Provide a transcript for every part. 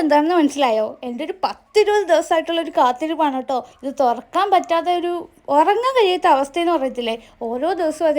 എന്താണെന്ന് മനസ്സിലായോ? എൻ്റെ ഒരു 10-20 ദിവസമായിട്ടുള്ളൊരു കാത്തിരിപ്പാണ് കേട്ടോ. ഇത് തുറക്കാൻ പറ്റാത്ത ഒരു ഉറങ്ങാൻ കഴിയാത്ത അവസ്ഥയെന്ന് പറയത്തില്ലേ, ഓരോ ദിവസവും അത്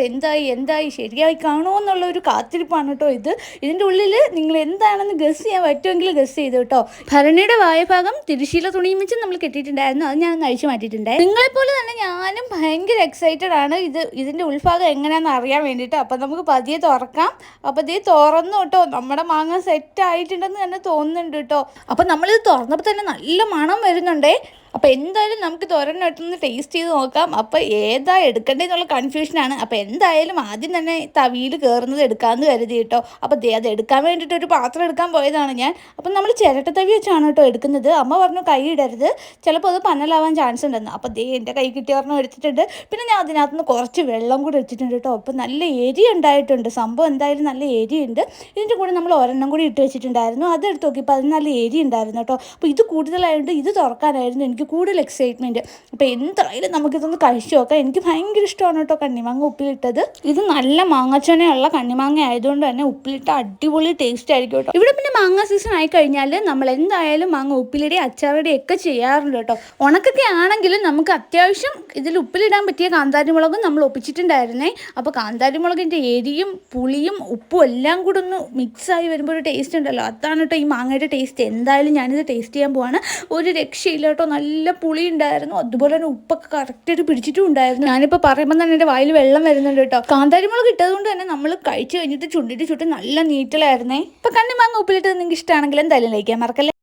എന്തായി ശരിയായി കാണുമോ എന്നുള്ളൊരു കാത്തിരിപ്പാണ് കേട്ടോ ഇത്. ഇതിൻ്റെ ഉള്ളിൽ നിങ്ങൾ എന്താണെന്ന് ഗസ് ചെയ്യാൻ പറ്റുമെങ്കിൽ ഗസ് ചെയ്തു കേട്ടോ. ഭരണിയുടെ വായഭാഗം തിരശ്ശീല തുണിയും വെച്ച് നമ്മൾ കെട്ടിയിട്ടുണ്ടായിരുന്നു, അത് ഞാൻ അഴിച്ചു മാറ്റിയിട്ടുണ്ട്. നിങ്ങളെപ്പോലെ തന്നെ ഞാനും ഭയങ്കര എക്സൈറ്റഡ് ആണ് ഇതിൻ്റെ ഉൾഭാഗം എങ്ങനെയാണെന്ന് അറിയാൻ വേണ്ടിയിട്ട്. അപ്പം നമുക്ക് പതിയെ തുറക്കാം. അപ്പോൾ ഇത് തുറന്നു കേട്ടോ, നമ്മുടെ മാങ്ങ സെറ്റ് ആയിട്ടുണ്ടെന്ന് തന്നെ തോന്നുന്നുണ്ട് കേട്ടോ. അപ്പം നമ്മളിത് തുറന്നപ്പോൾ തന്നെ നല്ല മണം വരുന്നുണ്ടേ. അപ്പോൾ എന്തായാലും നമുക്ക് തുറന്നിട്ടൊന്ന് ടേസ്റ്റ് ചെയ്ത് നോക്കാം. അപ്പോൾ ഏതാ എടുക്കേണ്ടതെന്നുള്ള കൺഫ്യൂഷനാണ്. അപ്പോൾ എന്തായാലും ആദ്യം തന്നെ തവിയിൽ കയറുന്നത് എടുക്കാമെന്ന് കരുതി കേട്ടോ. അപ്പോൾ അത് എടുക്കാൻ വേണ്ടിയിട്ട് ഒരു പാത്രം എടുക്കാൻ പോയതാണ് ഞാൻ. അപ്പം നമ്മൾ ചിരട്ടത്തവി വെച്ചാണ് കേട്ടോ എടുക്കുന്നത്. അമ്മ പറഞ്ഞു കൈ ഇടരുത്, ചിലപ്പോൾ അത് പന്നലാവാൻ ചാൻസ് ഉണ്ടെന്ന്. അപ്പോൾ എൻ്റെ കൈ കിട്ടിയ ഒരെണ്ണം എടുത്തിട്ടുണ്ട്. പിന്നെ ഞാൻ അതിനകത്തുനിന്ന് കുറച്ച് വെള്ളം കൂടി വെച്ചിട്ടുണ്ട് കേട്ടോ. അപ്പോൾ നല്ല എരി ഉണ്ടായിട്ടുണ്ട്, സംഭവം എന്തായാലും നല്ല എരിയുണ്ട്. ഇതിൻ്റെ കൂടെ നമ്മൾ ഒരെണ്ണം കൂടി ഇട്ട് വെച്ചിട്ടുണ്ടായിരുന്നു, അതെടുത്ത് നോക്കിയപ്പോൾ അതിന് നല്ല എരി ഉണ്ടായിരുന്നു കേട്ടോ. അപ്പോൾ ഇത് കൂടുതലായതുകൊണ്ട് ഇത് തുറക്കാനായിരുന്നു എനിക്ക് കൂടുതൽ എക്സൈറ്റ്മെൻറ്റ്. അപ്പോൾ എന്തായാലും നമുക്കിതൊന്ന് കഴിച്ചു നോക്കാം. എനിക്ക് ഭയങ്കര ഇഷ്ടമാണ് കേട്ടോ കണ്ണിമാങ്ങ ഉപ്പിലിട്ടത്. ഇത് നല്ല മാങ്ങച്ചൊനയുള്ള കണ്ണിമാങ്ങ ആയതുകൊണ്ട് തന്നെ ഉപ്പിലിട്ട അടിപൊളി ടേസ്റ്റ് ആയിരിക്കും കേട്ടോ. ഇവിടെ പിന്നെ മാങ്ങ സീസൺ ആയി കഴിഞ്ഞാൽ നമ്മൾ എന്തായാലും മാങ്ങ ഉപ്പിലിടി അച്ചാറിടി ഒക്കെ ചെയ്യാറുണ്ട് കേട്ടോ. ഉണക്കൊക്കെ ആണെങ്കിലും നമുക്ക് അത്യാവശ്യം ഇതിൽ ഉപ്പിലിടാൻ പറ്റിയ കാന്താരിമുളകും നമ്മൾ ഒപ്പിച്ചിട്ടുണ്ടായിരുന്നേ. അപ്പോൾ കാന്താരിമുളകിൻ്റെ എരിയും പുളിയും ഉപ്പും എല്ലാം കൂടെ ഒന്ന് മിക്സായി വരുമ്പോൾ ഒരു ടേസ്റ്റ് ഉണ്ടല്ലോ, അതാണ് കേട്ടോ ഈ മാങ്ങയുടെ ടേസ്റ്റ്. എന്തായാലും ഞാനിത് ടേസ്റ്റ് ചെയ്യാൻ പോവാണ്. ഒരു രക്ഷയില്ല കേട്ടോ, നല്ല പുളി ഉണ്ടായിരുന്നു, അതുപോലെ തന്നെ ഉപ്പൊക്കെ കറക്റ്റായിട്ട് പിടിച്ചിട്ടും ഉണ്ടായിരുന്നു. ഞാനിപ്പോൾ പറയുമ്പോൾ തന്നെ എൻ്റെ വായിൽ വെള്ളം വരുന്നുണ്ട് കേട്ടോ. കാന്താരിമുളക് ഇട്ടതുകൊണ്ട് തന്നെ നമ്മൾ കഴിച്ച് കഴിഞ്ഞിട്ട് ചുണ്ടിട്ട് ചുട്ട് നല്ല നീറ്റലായിരുന്നേ. ഇപ്പം കണ്ണിമാങ്ങ ഉപ്പിലിട്ടത് നിങ്ങൾക്ക് ഇഷ്ടമാണെങ്കിൽ എന്തായാലും ലൈക്ക് ചെയ്യാൻ മറക്കല്ലേ.